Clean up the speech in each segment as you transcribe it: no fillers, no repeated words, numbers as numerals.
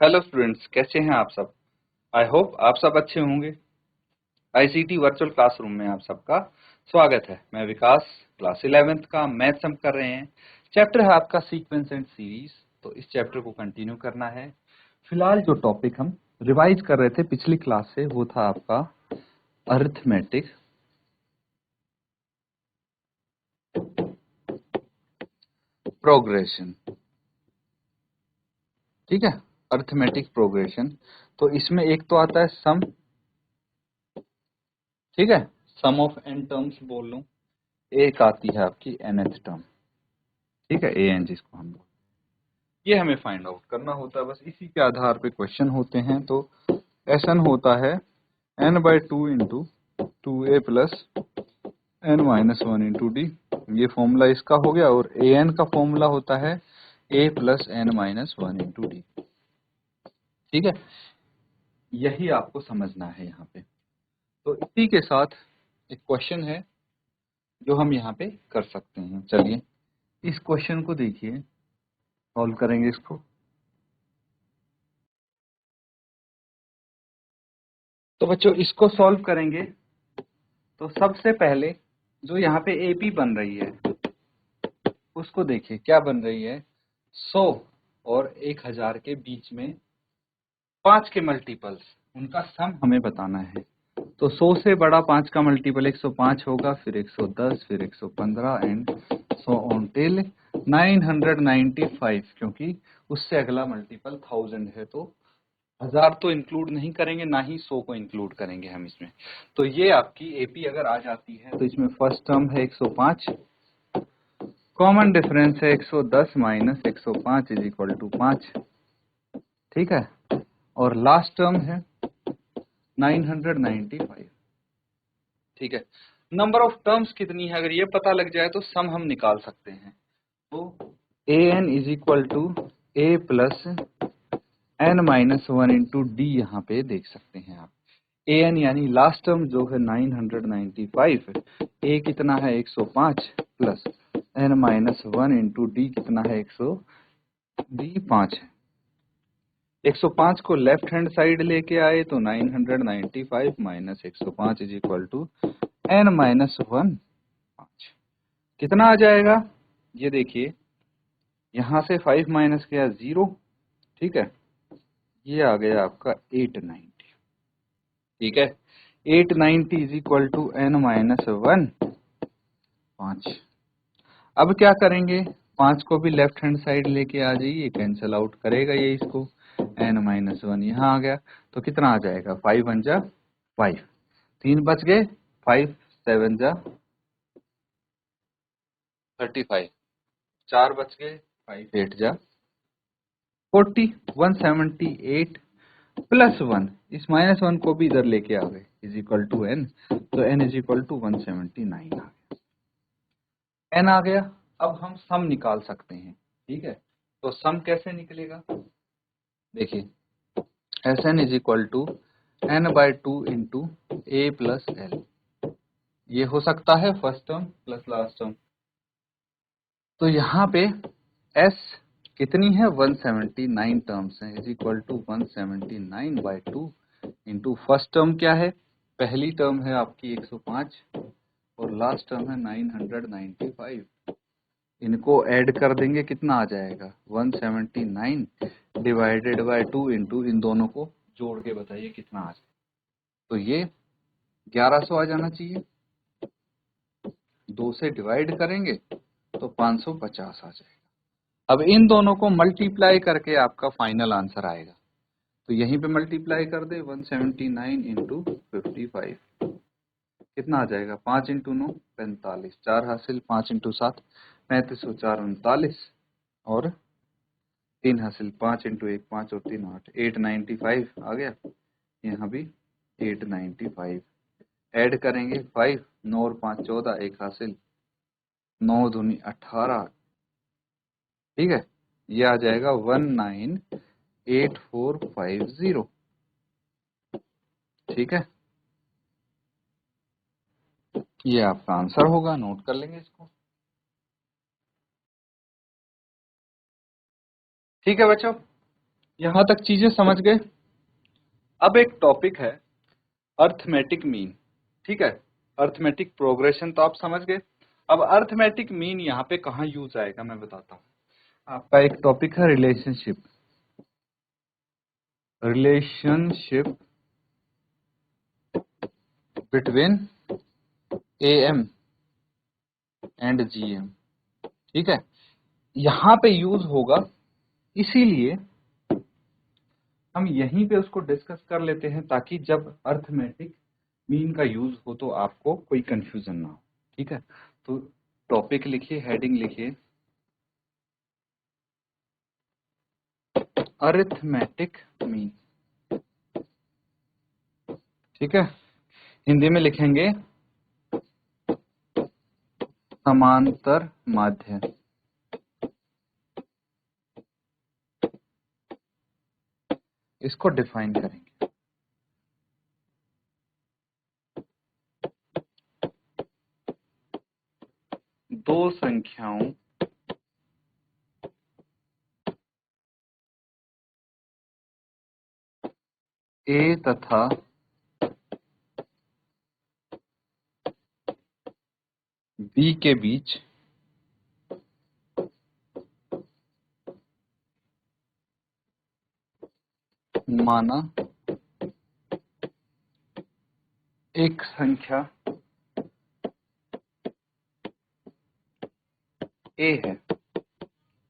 Hello students, कैसे हैं आप सब। आई होप आप सब अच्छे होंगे। आईसीटी वर्चुअल क्लासरूम में आप सबका स्वागत है। मैं विकास, क्लास 11th का मैथ्स हम कर रहे हैं। चैप्टर है आपका सीक्वेंस एंड सीरीज। तो इस चैप्टर को कंटिन्यू करना है। फिलहाल जो टॉपिक हम रिवाइज कर रहे थे पिछली क्लास से वो था आपका अरिथमेटिक प्रोग्रेशन। ठीक है, अरिथमेटिक प्रोग्रेशन। तो इसमें एक तो आता है सम, ठीक है, सम ऑफ एन टर्म्स बोल लूं। एक आती है आपकी nth टर्म, ठीक है, an जिसको हम ये हमें फाइंड आउट करना होता है। बस इसी के आधार पे क्वेश्चन होते हैं। तो एसन होता है n/2 into 2a plus n-1 into D. ये फॉर्मूला इसका हो गया। और an का फॉर्मूला होता है a plus n-1 into D. ठीक है, यही आपको समझना है यहाँ पे। तो इसी के साथ एक क्वेश्चन है जो हम यहाँ पे कर सकते हैं। चलिए इस क्वेश्चन को देखिए, सॉल्व करेंगे इसको। तो बच्चों इसको सॉल्व करेंगे तो सबसे पहले जो यहाँ पे एपी बन रही है उसको देखिए क्या बन रही है। 100 और 1000 के बीच में 5 के मल्टीपल्स, उनका सम हमें बताना है। तो 100 से बड़ा 5 का मल्टीपल 105 होगा, फिर 110, फिर 115 एंड सो ऑन टिल 995, क्योंकि उससे अगला मल्टीपल 1000 है। तो 1000 तो इंक्लूड नहीं करेंगे, ना ही 100 को इंक्लूड करेंगे हम इसमें। तो ये आपकी एपी अगर आ जाती है तो इसमें फर्स्ट टर्म है 105, कॉमन डिफरेंस है 110 माइनस 105 इज इक्वल टू 5, ठीक है। और लास्ट टर्म है 995, ठीक है। नंबर ऑफ टर्म्स कितनी है अगर ये पता लग जाए तो सम हम निकाल सकते हैं। तो A N is equal to A plus n-1 into D यहाँ पे देख सकते हैं आप। ए एन यानी लास्ट टर्म जो है 995, ए कितना है 105 प्लस n-1 इंटू डी कितना है 105 है। 105 को लेफ्ट हैंड साइड लेके आए तो 995 minus 105 is equal to n-1 5। कितना आ जाएगा ये देखिए, यहां से 5 माइनस किया 0, ठीक है। ये आ गया आपका 890, ठीक है। 890 इज इक्वल टू n-1 5। अब क्या करेंगे, 5 को भी लेफ्ट हैंड साइड लेके आ जाइए, कैंसिल आउट करेगा ये इसको। n-1 यहाँ आ गया तो कितना आ जाएगा, 5 1 जा 5, 3 बच गए, 5 7 जा 35, 4 बच गए, 5 8 जा 40, 178 प्लस 1, इस -1 को भी इधर लेके आ गए, इज इक्वल टू n। तो n इज इक्वल टू 179 आ गया, n आ गया। अब हम सम निकाल सकते हैं, ठीक है। तो सम कैसे निकलेगा, देखिए Sn is equal to n/2 into a plus l. ये हो सकता है first term plus last term. तो यहाँ पे s कितनी है, 179 टर्म्स है, is equal to 179/2 into first term क्या है, पहली टर्म है आपकी 105 और लास्ट टर्म है 995। इनको ऐड कर देंगे, कितना आ जाएगा 179 डिवाइडेड बाय 2 इंटू इन दोनों को जोड़ के बताइए कितना आ जाएगा। तो ये 1100 आ जाना चाहिए। 2 से डिवाइड करेंगे तो 550 आ जाएगा। अब इन दोनों को मल्टीप्लाई करके आपका फाइनल आंसर आएगा। तो यहीं पे मल्टीप्लाई कर दे, 179 इंटू 55 कितना आ जाएगा, 5 इंटू 9 45, 4 हासिल, 5 इंटू 7 35 और 4 39 और 3 हासिल, 5 इंटू 1 5 और 3 8, 895 आ गया। यहाँ भी 895 ऐड करेंगे 5, 9 और 5 14, 1 हासिल, 9 दूनी 18, ठीक है। ये आ जाएगा 198450, ठीक है। ये आपका आंसर होगा, नोट कर लेंगे इसको। ठीक है बच्चों, यहां तक चीजें समझ गए। अब एक टॉपिक है अर्थमेटिक मीन, ठीक है। अर्थमेटिक प्रोग्रेशन तो आप समझ गए। अब अर्थमेटिक मीन यहाँ पे कहाँ यूज आएगा मैं बताता हूँ। आपका एक टॉपिक है relationship between AM and GM, ठीक है। यहाँ पे यूज होगा, इसीलिए हम यहीं पे उसको डिस्कस कर लेते हैं ताकि जब अर्थमेटिक मीन का यूज हो तो आपको कोई कंफ्यूजन ना हो, ठीक है। तो टॉपिक लिखिए, हेडिंग लिखिए अरिथमेटिक मीन, ठीक है। हिंदी में लिखेंगे समांतर माध्य। इसको डिफाइन करेंगे। दो संख्याओं A तथा B के बीच माना एक संख्या A है,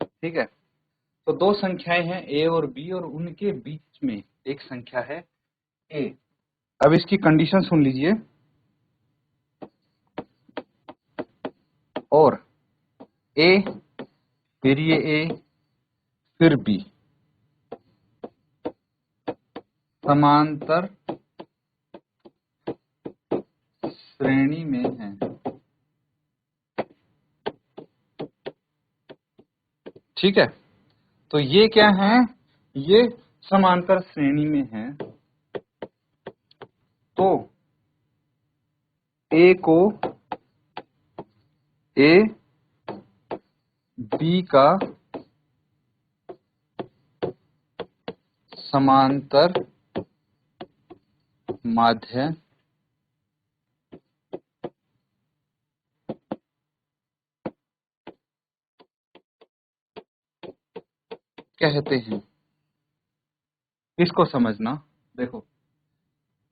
ठीक है। तो दो संख्याएं हैं A और B और उनके बीच में एक संख्या है A। अब इसकी कंडीशन सुन लीजिए, और A फिर ये A फिर B समांतर श्रेणी में है, ठीक है। तो ये क्या है, ये समांतर श्रेणी में है। तो A को A B का समांतर माध्य कहते हैं। इसको समझना, देखो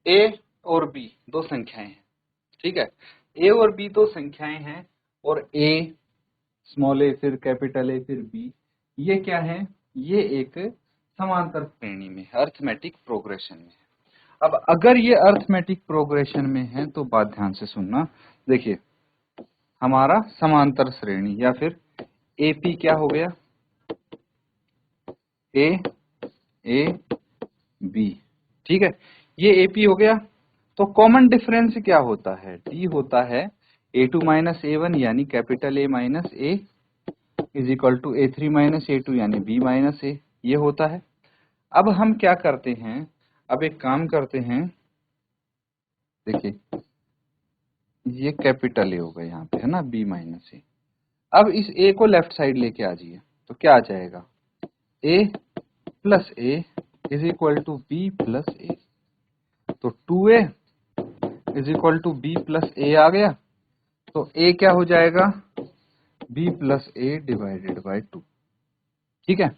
A और B दो संख्याएं हैं, ठीक है। A और B दो संख्याएं हैं और A स्मॉल a फिर कैपिटल A फिर B, ये क्या है, ये एक समांतर श्रेणी में है, अर्थमेटिक प्रोग्रेशन में है। अब अगर ये अर्थमेटिक प्रोग्रेशन में है तो बात ध्यान से सुनना। देखिए हमारा समांतर श्रेणी या फिर AP क्या हो गया, A A B, ठीक है। ये AP हो गया। तो कॉमन डिफरेंस क्या होता है, D होता है A2 माइनस A1 यानी capital A minus A is equal to A3 minus A2 यानी B माइनस A, ये होता है। अब हम क्या करते हैं, अब एक काम करते हैं, देखिए ये कैपिटल A होगा यहाँ पे, है ना, B माइनस A। अब इस A को लेफ्ट साइड लेके आ जाइए, तो क्या आ जाएगा, A plus A is equal to B plus A। तो 2A is equal to B plus A आ गया। तो A क्या हो जाएगा, B plus A divided by 2, ठीक है।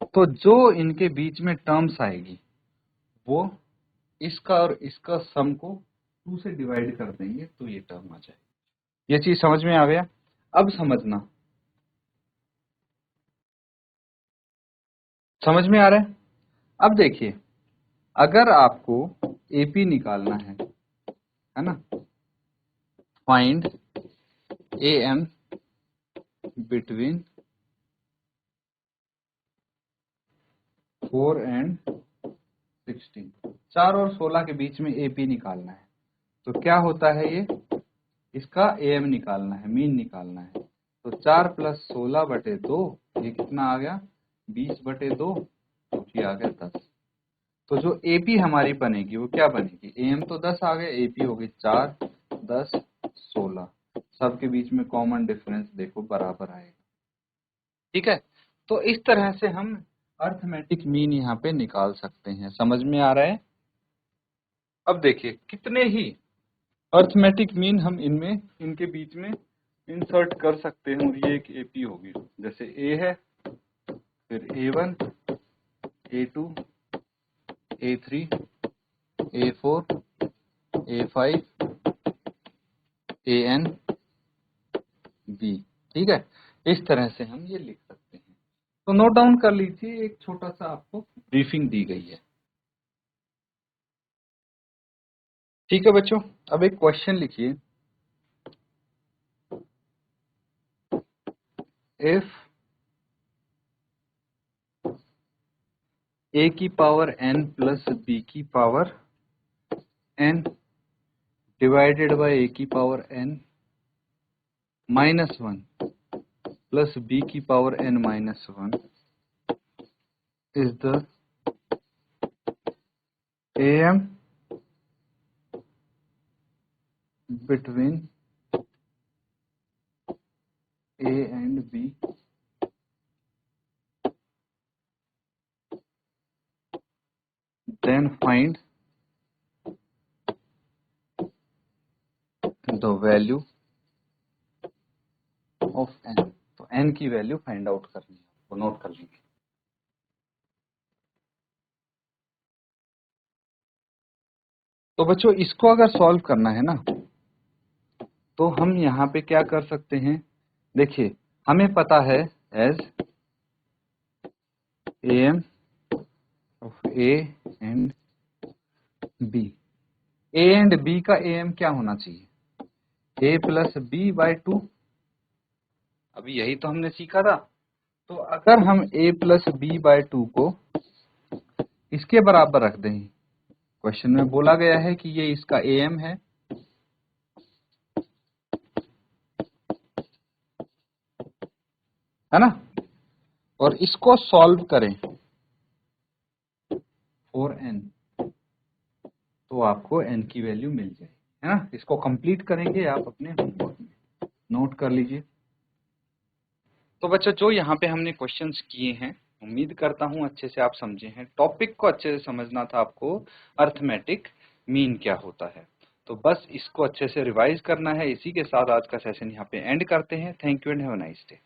तो जो इनके बीच में टर्म्स आएगी वो इसका और इसका सम को 2 से डिवाइड कर देंगे तो ये टर्म आ जाएगी। ये चीज समझ में आ गया। अब समझना, समझ में आ रहा है। अब देखिए अगर आपको AP निकालना है ना, फाइंड AM बिटवीन 4 एंड 16, 4 और 16 के बीच में AP निकालना है। तो क्या होता है, ये इसका AM निकालना है, मीन निकालना है। तो 4 प्लस 16 बटे 2, ये कितना आ गया, 20 बटे 2, तो ये आ गया 10। तो जो AP हमारी बनेगी वो क्या बनेगी, AM तो 10 आ गए, AP हो गई 4 10 16, सबके बीच में कॉमन डिफरेंस देखो बराबर आएगा, ठीक है। तो इस तरह से हम अर्थमेटिक मीन यहाँ पे निकाल सकते हैं। समझ में आ रहा है? अब देखिए कितने ही अर्थमेटिक मीन हम इनके बीच में इंसर्ट कर सकते हैं और ये एक एपी होगी। जैसे ए है, फिर A1, A2, A3, A4, A5, AN, B। ठीक है, इस तरह से हम ये लिख सकते हैं। तो नोट डाउन कर लीजिए, एक छोटा सा आपको ब्रीफिंग दी गई है। ठीक है बच्चों, अब एक क्वेश्चन लिखिए। इफ a की पावर n प्लस b की power n divided by a की power n minus 1 plus b की power n minus 1 is the AM between A and B, then find the value of n। तो n की value find out करनी है, तो note कर लीजिए। तो बच्चों इसको अगर सॉल्व करना है ना, तो हम यहाँ पे क्या कर सकते हैं। देखिए हमें पता है as AM of A and B, A and B का AM क्या होना चाहिए, A प्लस B बाय 2। अभी यही तो हमने सीखा था। तो अगर हम A प्लस B बाय 2 को इसके बराबर रख दें, क्वेश्चन में बोला गया है कि ये इसका AM है ना, और इसको सॉल्व करें फॉर n, तो आपको n की वैल्यू मिल जाएगी, है ना। इसको कंप्लीट करेंगे आप अपने होमवर्क में, नोट कर लीजिए। तो बच्चों जो यहाँ पे हमने क्वेश्चंस किए हैं, उम्मीद करता हूँ अच्छे से आप समझे हैं। टॉपिक को अच्छे से समझना था आपको, अर्थमेटिक मीन क्या होता है। तो बस इसको अच्छे से रिवाइज करना है। इसी के साथ आज का सेशन यहाँ पे एंड करते हैं। Thank you and have a nice day.